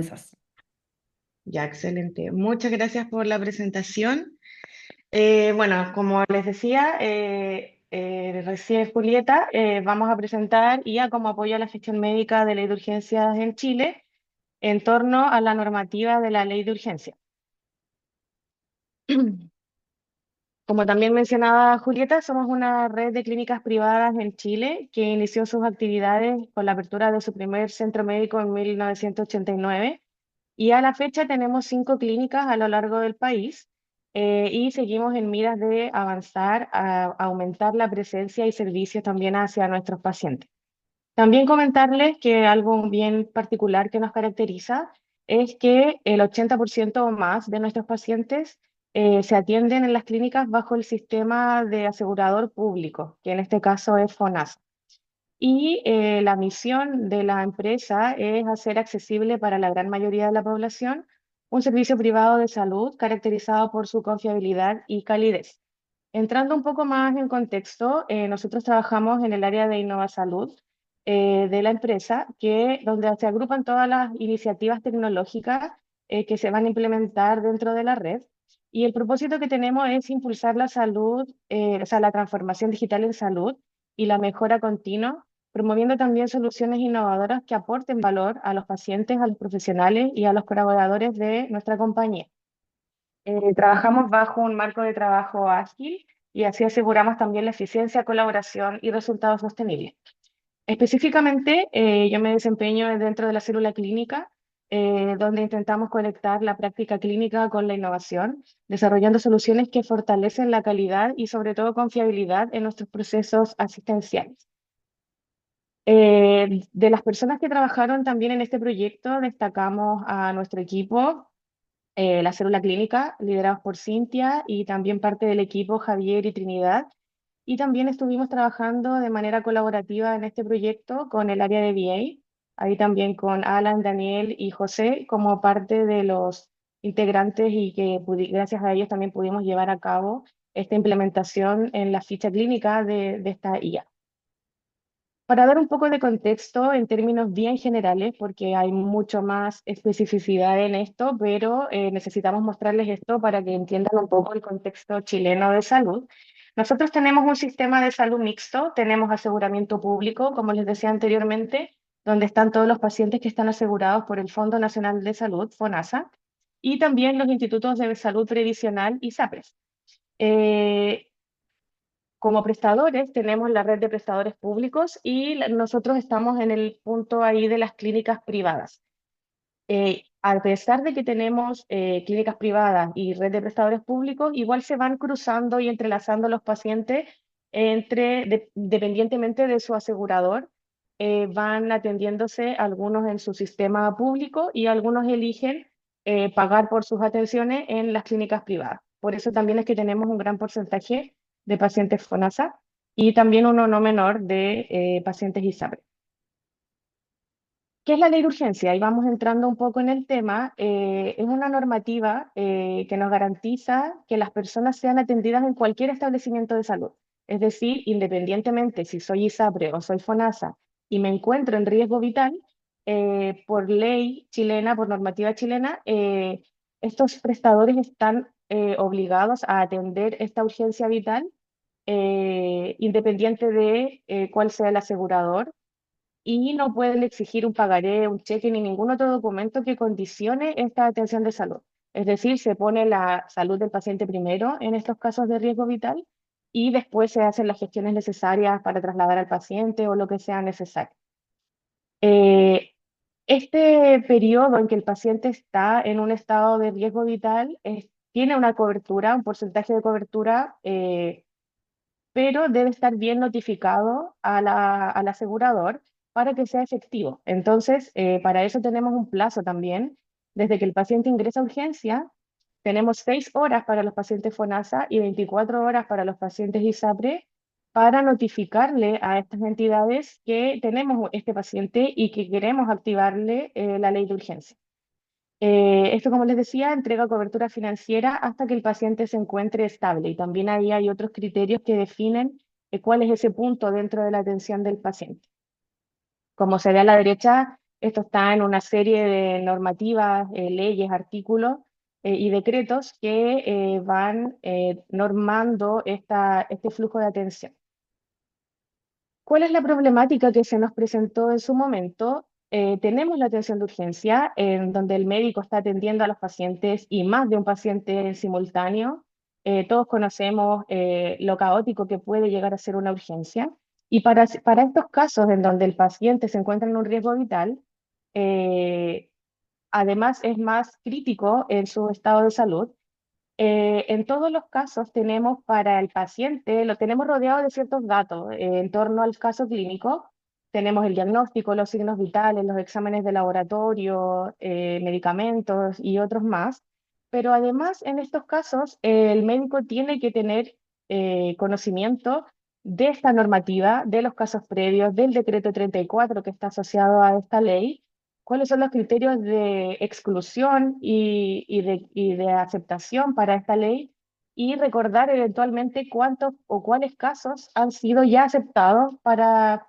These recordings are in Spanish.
Esas. Ya, excelente. Muchas gracias por la presentación. Bueno, como les decía, recién Julieta, vamos a presentar IA como apoyo a la gestión médica de ley de urgencias en Chile en torno a la normativa de la ley de urgencia. Como también mencionaba Julieta, somos una red de clínicas privadas en Chile que inició sus actividades con la apertura de su primer centro médico en 1989 y a la fecha tenemos 5 clínicas a lo largo del país y seguimos en miras de avanzar a aumentar la presencia y servicios también hacia nuestros pacientes. También comentarles que algo bien particular que nos caracteriza es que el 80% o más de nuestros pacientes se atienden en las clínicas bajo el sistema de asegurador público, que en este caso es FONASA. Y la misión de la empresa es hacer accesible para la gran mayoría de la población un servicio privado de salud caracterizado por su confiabilidad y calidez. Entrando un poco más en contexto, nosotros trabajamos en el área de Innova Salud de la empresa, donde se agrupan todas las iniciativas tecnológicas que se van a implementar dentro de la red. Y el propósito que tenemos es impulsar la salud, o sea, la transformación digital en salud y la mejora continua, promoviendo también soluciones innovadoras que aporten valor a los pacientes, a los profesionales y a los colaboradores de nuestra compañía. Trabajamos bajo un marco de trabajo ágil y así aseguramos también la eficiencia, colaboración y resultados sostenibles. Específicamente, yo me desempeño dentro de la célula clínica, donde intentamos conectar la práctica clínica con la innovación, desarrollando soluciones que fortalecen la calidad y sobre todo confiabilidad en nuestros procesos asistenciales. De las personas que trabajaron también en este proyecto, destacamos a nuestro equipo, la célula clínica, liderados por Cintia, y también parte del equipo Javier y Trinidad. Y también estuvimos trabajando de manera colaborativa en este proyecto con el área de VA, ahí también con Alan, Daniel y José como parte de los integrantes y que gracias a ellos también pudimos llevar a cabo esta implementación en la ficha clínica de esta IA. Para dar un poco de contexto en términos bien generales, porque hay mucho más especificidad en esto, pero necesitamos mostrarles esto para que entiendan un poco el contexto chileno de salud. Nosotros tenemos un sistema de salud mixto, tenemos aseguramiento público, como les decía anteriormente, donde están todos los pacientes que están asegurados por el Fondo Nacional de Salud, FONASA, y también los institutos de salud previsional y SAPRES. Eh, como prestadores tenemos la red de prestadores públicos y nosotros estamos en el punto ahí de las clínicas privadas. A pesar de que tenemos clínicas privadas y red de prestadores públicos, igual se van cruzando y entrelazando los pacientes dependientemente de su asegurador. Van atendiéndose algunos en su sistema público y algunos eligen pagar por sus atenciones en las clínicas privadas. Por eso también es que tenemos un gran porcentaje de pacientes FONASA y también uno no menor de pacientes ISAPRE. ¿Qué es la ley de urgencia? Y vamos entrando un poco en el tema. Es una normativa que nos garantiza que las personas sean atendidas en cualquier establecimiento de salud. Es decir, independientemente si soy ISAPRE o soy FONASA y me encuentro en riesgo vital, por ley chilena, por normativa chilena, estos prestadores están obligados a atender esta urgencia vital independiente de cuál sea el asegurador y no pueden exigir un pagaré, un cheque ni ningún otro documento que condicione esta atención de salud. Es decir, se pone la salud del paciente primero en estos casos de riesgo vital y después se hacen las gestiones necesarias para trasladar al paciente o lo que sea necesario. Eh, este periodo en que el paciente está en un estado de riesgo vital tiene una cobertura, un porcentaje de cobertura pero debe estar bien notificado al asegurador para que sea efectivo. Entonces, para eso tenemos un plazo también. Desde que el paciente ingresa a urgencia, tenemos 6 horas para los pacientes FONASA y 24 horas para los pacientes ISAPRE para notificarle a estas entidades que tenemos este paciente y que queremos activarle la ley de urgencia. Esto, como les decía, entrega cobertura financiera hasta que el paciente se encuentre estable y también ahí hay otros criterios que definen cuál es ese punto dentro de la atención del paciente. Como se ve a la derecha, Esto está en una serie de normativas, leyes, artículos y decretos que van normando este flujo de atención. ¿Cuál es la problemática que se nos presentó en su momento? Tenemos la atención de urgencia, en donde el médico está atendiendo a los pacientes y más de un paciente en simultáneo. Todos conocemos lo caótico que puede llegar a ser una urgencia. Y para estos casos en donde el paciente se encuentra en un riesgo vital, eh, además es más crítico en su estado de salud. En todos los casos tenemos para el paciente, lo tenemos rodeado de ciertos datos en torno al caso clínico. Tenemos el diagnóstico, los signos vitales, los exámenes de laboratorio, medicamentos y otros más. Pero además en estos casos el médico tiene que tener conocimiento de esta normativa, de los casos previos, del decreto 34 que está asociado a esta ley, cuáles son los criterios de exclusión y de aceptación para esta ley y recordar eventualmente cuántos o cuáles casos han sido ya aceptados para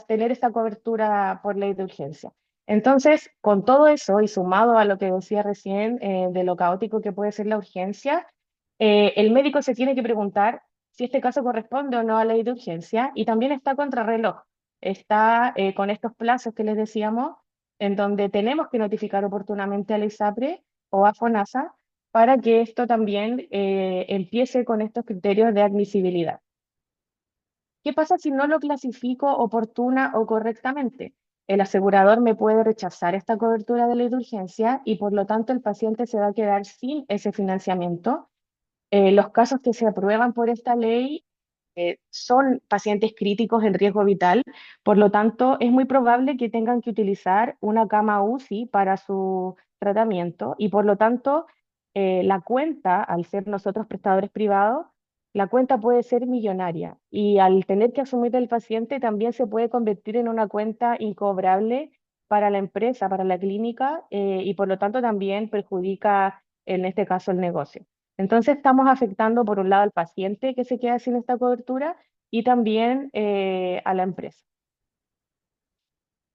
tener esta cobertura por ley de urgencia. Entonces, con todo eso y sumado a lo que decía recién de lo caótico que puede ser la urgencia, el médico se tiene que preguntar si este caso corresponde o no a ley de urgencia y también está contrarreloj. Está con estos plazos que les decíamos en donde tenemos que notificar oportunamente al ISAPRE o a FONASA para que esto también empiece con estos criterios de admisibilidad. ¿Qué pasa si no lo clasifico oportuna o correctamente? El asegurador me puede rechazar esta cobertura de ley de urgencia y por lo tanto el paciente se va a quedar sin ese financiamiento. Los casos que se aprueban por esta ley son pacientes críticos en riesgo vital, por lo tanto es muy probable que tengan que utilizar una cama UCI para su tratamiento y por lo tanto la cuenta, al ser nosotros prestadores privados, la cuenta puede ser millonaria y al tener que asumir el paciente también se puede convertir en una cuenta incobrable para la empresa, para la clínica y por lo tanto también perjudica en este caso el negocio. Entonces estamos afectando por un lado al paciente que se queda sin esta cobertura y también a la empresa.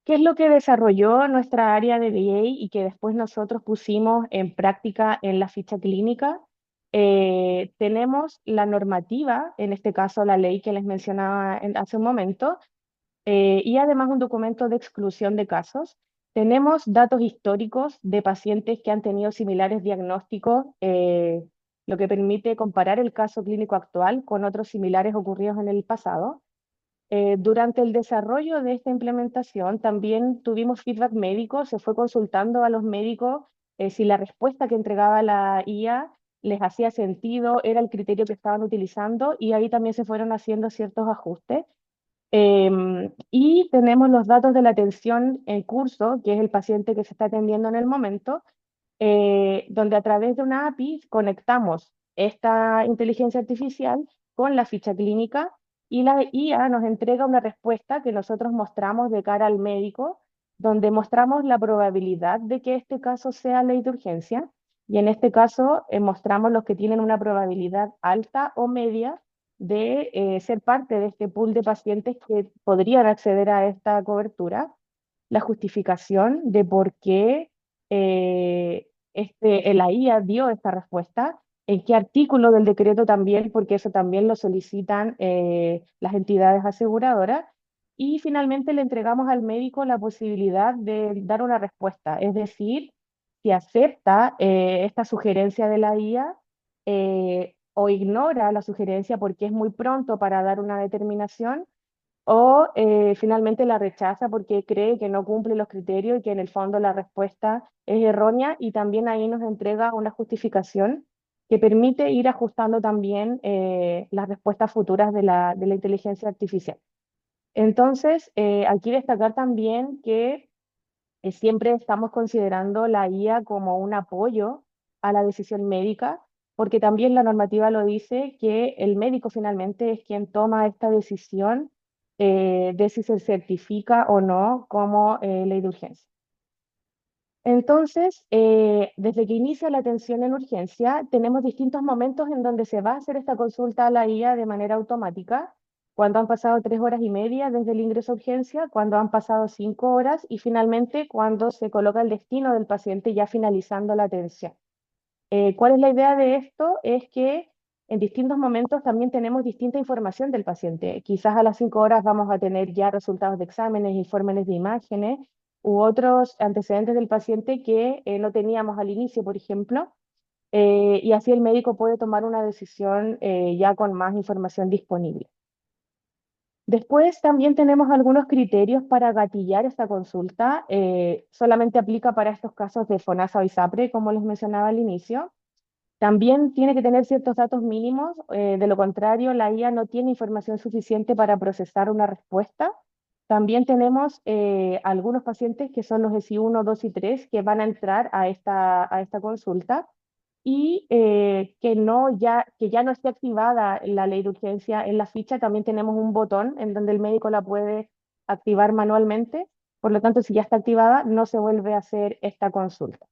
¿Qué es lo que desarrolló nuestra área de VA y que después nosotros pusimos en práctica en la ficha clínica? Tenemos la normativa, en este caso la ley que les mencionaba hace un momento, y además un documento de exclusión de casos. Tenemos datos históricos de pacientes que han tenido similares diagnósticos, lo que permite comparar el caso clínico actual con otros similares ocurridos en el pasado. Durante el desarrollo de esta implementación también tuvimos feedback médico, se fue consultando a los médicos si la respuesta que entregaba la IA les hacía sentido, era el criterio que estaban utilizando y ahí también se fueron haciendo ciertos ajustes. Y tenemos los datos de la atención en curso, que es el paciente que se está atendiendo en el momento, donde a través de una API conectamos esta inteligencia artificial con la ficha clínica y la IA nos entrega una respuesta que nosotros mostramos de cara al médico, donde mostramos la probabilidad de que este caso sea ley de urgencia y en este caso mostramos los que tienen una probabilidad alta o media de ser parte de este pool de pacientes que podrían acceder a esta cobertura, la justificación de por qué la IA dio esta respuesta, en qué artículo del decreto también, porque eso también lo solicitan las entidades aseguradoras, y finalmente le entregamos al médico la posibilidad de dar una respuesta, es decir, si acepta esta sugerencia de la IA o ignora la sugerencia porque es muy pronto para dar una determinación o finalmente la rechaza porque cree que no cumple los criterios y que en el fondo la respuesta es errónea y también ahí nos entrega una justificación que permite ir ajustando también las respuestas futuras de la inteligencia artificial. Entonces, aquí destacar también que siempre estamos considerando la IA como un apoyo a la decisión médica, porque también la normativa lo dice que el médico finalmente es quien toma esta decisión de si se certifica o no como ley de urgencia. Entonces, desde que inicia la atención en urgencia, tenemos distintos momentos en donde se va a hacer esta consulta a la IA de manera automática. cuando han pasado 3 horas y media desde el ingreso a urgencia, cuando han pasado 5 horas y finalmente cuando se coloca el destino del paciente ya finalizando la atención. ¿Cuál es la idea de esto? Es que en distintos momentos también tenemos distinta información del paciente. Quizás a las 5 horas vamos a tener ya resultados de exámenes, informes de imágenes u otros antecedentes del paciente que no teníamos al inicio, por ejemplo, y así el médico puede tomar una decisión ya con más información disponible. Después también tenemos algunos criterios para gatillar esta consulta. Solamente aplica para estos casos de FONASA o ISAPRE, como les mencionaba al inicio. También tiene que tener ciertos datos mínimos, de lo contrario, la IA no tiene información suficiente para procesar una respuesta. También tenemos algunos pacientes que son los ESI 1, 2 y 3 que van a entrar a esta consulta y que ya no esté activada la ley de urgencia en la ficha. También tenemos un botón en donde el médico la puede activar manualmente. Por lo tanto, si ya está activada, no se vuelve a hacer esta consulta.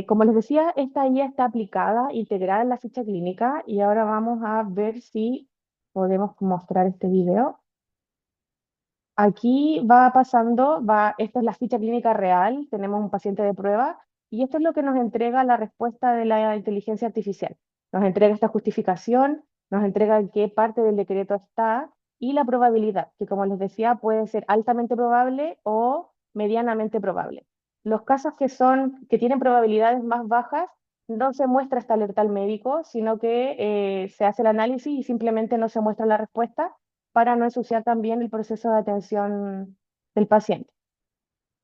Como les decía, esta guía está aplicada, integrada en la ficha clínica y ahora vamos a ver si podemos mostrar este video. Aquí va pasando, esta es la ficha clínica real, tenemos un paciente de prueba y esto es lo que nos entrega la respuesta de la inteligencia artificial. Nos entrega esta justificación, nos entrega en qué parte del decreto está y la probabilidad, que como les decía puede ser altamente probable o medianamente probable. Los casos que tienen probabilidades más bajas, no se muestra esta alerta al médico, sino que se hace el análisis y simplemente no se muestra la respuesta para no ensuciar también el proceso de atención del paciente.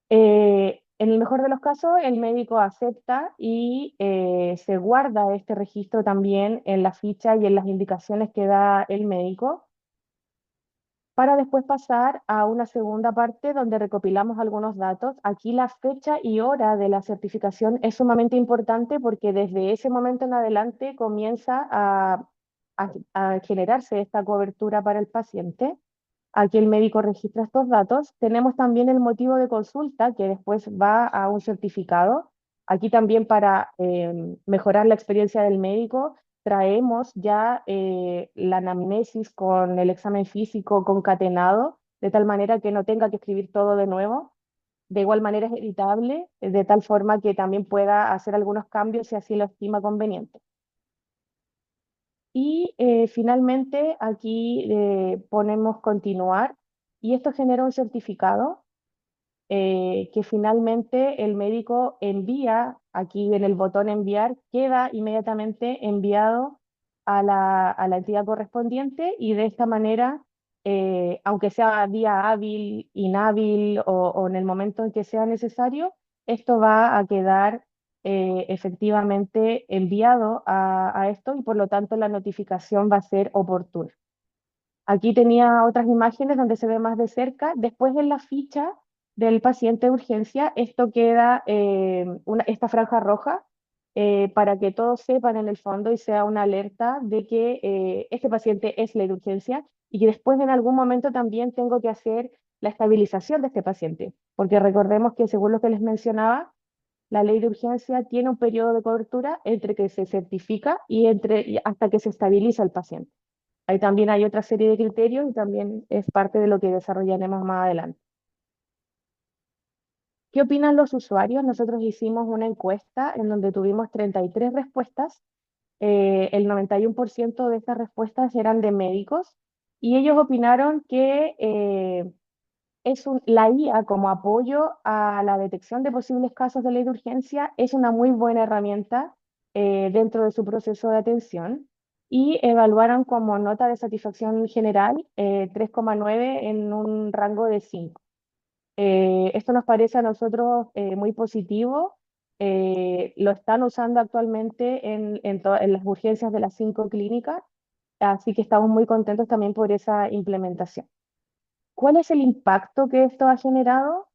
En el mejor de los casos, el médico acepta y se guarda este registro también en la ficha y en las indicaciones que da el médico, para después pasar a una segunda parte donde recopilamos algunos datos. Aquí la fecha y hora de la certificación es sumamente importante porque desde ese momento en adelante comienza a generarse esta cobertura para el paciente. Aquí el médico registra estos datos. Tenemos también el motivo de consulta que después va a un certificado. Aquí también para mejorar la experiencia del médico, traemos ya la anamnesis con el examen físico concatenado, de tal manera que no tenga que escribir todo de nuevo. De igual manera es editable, de tal forma que también pueda hacer algunos cambios si así lo estima conveniente. Y finalmente aquí ponemos continuar y esto genera un certificado que finalmente el médico envía, aquí en el botón enviar, queda inmediatamente enviado a la entidad correspondiente y de esta manera, aunque sea día hábil, inhábil o en el momento en que sea necesario, esto va a quedar efectivamente enviado a esto y por lo tanto la notificación va a ser oportuna. Aquí tenía otras imágenes donde se ve más de cerca. Después en la ficha del paciente de urgencia, esto queda esta franja roja para que todos sepan en el fondo y sea una alerta de que este paciente es ley de urgencia y que después en algún momento también tengo que hacer la estabilización de este paciente, porque recordemos que según lo que les mencionaba, la ley de urgencia tiene un periodo de cobertura entre que se certifica y hasta que se estabiliza el paciente. Ahí también hay otra serie de criterios y también es parte de lo que desarrollaremos más adelante. ¿Qué opinan los usuarios? Nosotros hicimos una encuesta en donde tuvimos 33 respuestas. El 91% de estas respuestas eran de médicos y ellos opinaron que la IA como apoyo a la detección de posibles casos de ley de urgencia es una muy buena herramienta dentro de su proceso de atención y evaluaron como nota de satisfacción general 3,9 en un rango de 5. Esto nos parece a nosotros muy positivo. Lo están usando actualmente en las urgencias de las 5 clínicas, así que estamos muy contentos también por esa implementación. ¿Cuál es el impacto que esto ha generado?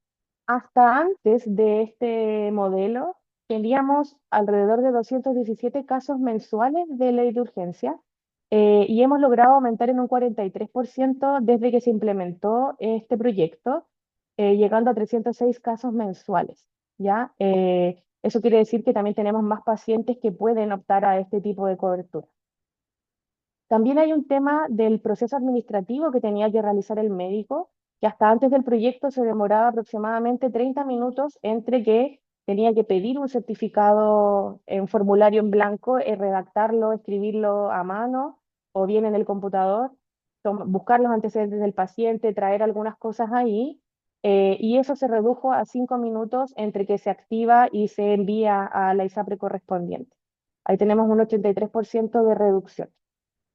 Hasta antes de este modelo, teníamos alrededor de 217 casos mensuales de ley de urgencia y hemos logrado aumentar en un 43% desde que se implementó este proyecto, llegando a 306 casos mensuales, ¿ya? Eso quiere decir que también tenemos más pacientes que pueden optar a este tipo de cobertura. También hay un tema del proceso administrativo que tenía que realizar el médico, que hasta antes del proyecto se demoraba aproximadamente 30 minutos entre que tenía que pedir un certificado en formulario en blanco, redactarlo, escribirlo a mano o bien en el computador, buscar los antecedentes del paciente, traer algunas cosas ahí, y eso se redujo a 5 minutos entre que se activa y se envía a la ISAPRE correspondiente. Ahí tenemos un 83% de reducción.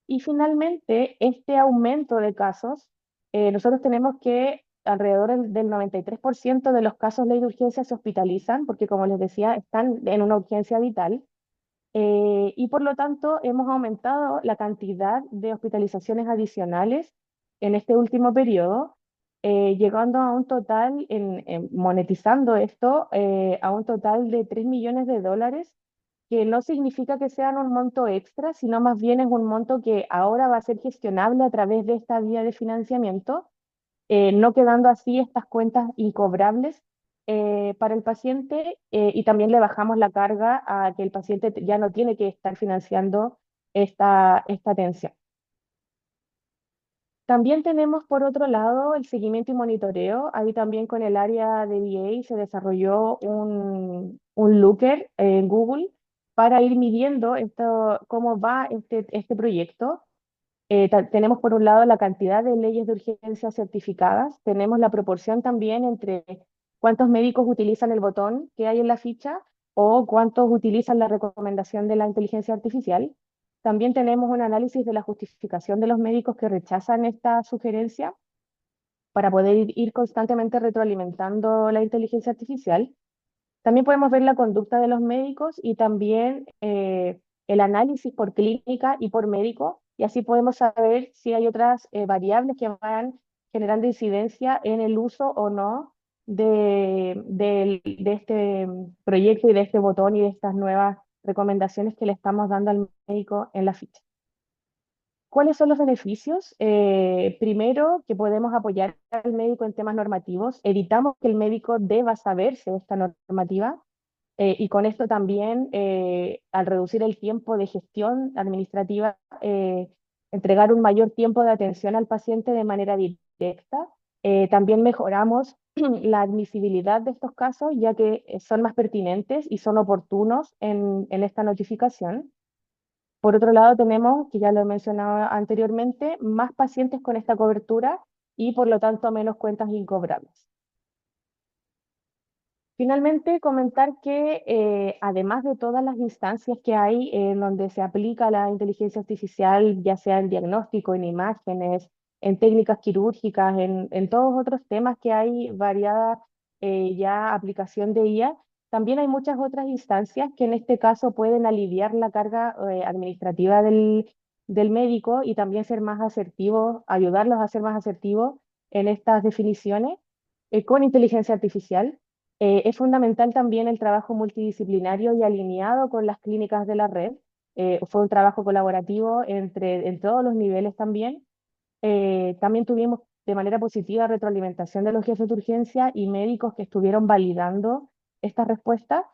Y finalmente, este aumento de casos, nosotros tenemos que alrededor del 93% de los casos ley de urgencia se hospitalizan, porque como les decía, están en una urgencia vital, y por lo tanto hemos aumentado la cantidad de hospitalizaciones adicionales en este último periodo, llegando a un total, monetizando esto, a un total de $3 millones, que no significa que sean un monto extra, sino más bien es un monto que ahora va a ser gestionable a través de esta vía de financiamiento, no quedando así estas cuentas incobrables para el paciente, y también le bajamos la carga a que el paciente ya no tiene que estar financiando esta atención. También tenemos, por otro lado, el seguimiento y monitoreo. Ahí también con el área de VA se desarrolló un looker en Google para ir midiendo cómo va este proyecto. Tenemos por un lado la cantidad de leyes de urgencia certificadas, tenemos la proporción también entre cuántos médicos utilizan el botón que hay en la ficha o cuántos utilizan la recomendación de la inteligencia artificial. También tenemos un análisis de la justificación de los médicos que rechazan esta sugerencia para poder ir constantemente retroalimentando la inteligencia artificial. También podemos ver la conducta de los médicos y también el análisis por clínica y por médico, y así podemos saber si hay otras variables que van generando incidencia en el uso o no de este proyecto y de este botón y de estas nuevas recomendaciones que le estamos dando al médico en la ficha. ¿Cuáles son los beneficios? Primero, que podemos apoyar al médico en temas normativos. Evitamos que el médico deba saberse esta normativa, y con esto también, al reducir el tiempo de gestión administrativa, entregar un mayor tiempo de atención al paciente de manera directa. También mejoramos la admisibilidad de estos casos, ya que son más pertinentes y son oportunos en esta notificación. Por otro lado, tenemos, que ya lo he mencionado anteriormente, más pacientes con esta cobertura y por lo tanto menos cuentas incobrables. Finalmente, comentar que además de todas las instancias que hay en donde se aplica la inteligencia artificial, ya sea en diagnóstico, en imágenes, en técnicas quirúrgicas, en todos otros temas que hay variada ya aplicación de IA, también hay muchas otras instancias que en este caso pueden aliviar la carga administrativa del médico y también ser más asertivos, ayudarlos a ser más asertivos en estas definiciones con inteligencia artificial. Es fundamental también el trabajo multidisciplinario y alineado con las clínicas de la red. Fue un trabajo colaborativo en todos los niveles también. También tuvimos de manera positiva retroalimentación de los jefes de urgencia y médicos que estuvieron validando estas respuestas.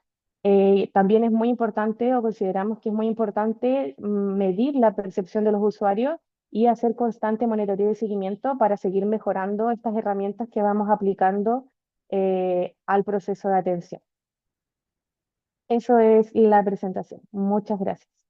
También es muy importante, o consideramos que es muy importante, medir la percepción de los usuarios y hacer constante monitoreo y seguimiento para seguir mejorando estas herramientas que vamos aplicando al proceso de atención. Eso es la presentación. Muchas gracias.